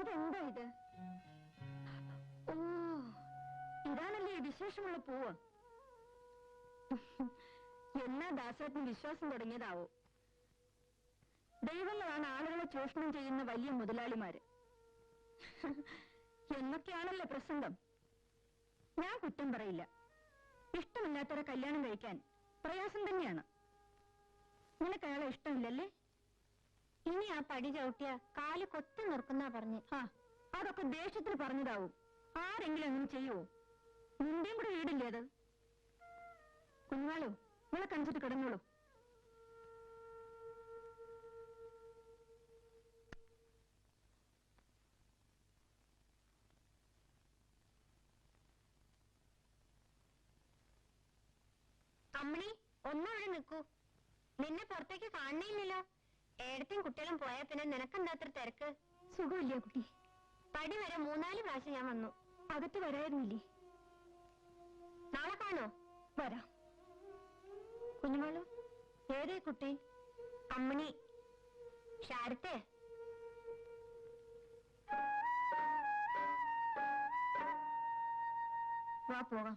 ഇതെന്താ ഇത്? ഓ, ഇതാണല്ലേ വിശേഷമുള്ള പൂവ്. എന്നാ ദാസേട്ടന് വിശ്വാസം തുടങ്ങിയതാവോ? ദൈവങ്ങളാണ് ആളുകളെ ചൂഷണം ചെയ്യുന്ന വലിയ മുതലാളിമാര് എന്നൊക്കെയാണല്ലോ പ്രസംഗം. ഞാൻ കുറ്റം പറയില്ല. ഇഷ്ടമില്ലാത്തവരെ കല്യാണം കഴിക്കാൻ പ്രയാസം തന്നെയാണ്. നിനക്ക് അയാളെ ഇഷ്ടമില്ലല്ലേ? ഇനി ആ പടി ചവിട്ടിയ കാല് കൊത്തി നിർക്കുന്ന പറഞ്ഞു. ആ, അതൊക്കെ ദേഷ്യത്തിന് പറഞ്ഞതാവും. ആരെങ്കിലും അങ്ങനെ ചെയ്യുവോ? നിന്റെയും കൂടെ വീടില്ലേ അത്? കുഞ്ഞാളോ, നിങ്ങളെ കണിച്ചിട്ട് കിടന്നോളൂ. അമ്മണി, ഒന്നവിടെ നിൽക്കൂ. നിന്നെ പുറത്തേക്ക് കാണണേയില്ലല്ലോ. ഏടത്തും കുട്ടികളും പോയാ പിന്നെ നിനക്കെന്താത്ര തിരക്ക്? സുഖമില്ല കുട്ടി. പടി വരെ 3-4 പ്രാവശ്യം ഞാൻ വന്നു. അകത്ത് വരായിരുന്നില്ലേ? നാളെ കാണോ? വരാം. കുഞ്ഞുമോള്, ഏതേ കുട്ടി? അമ്മണി. ശാരത്തെ, വാ പോകാം.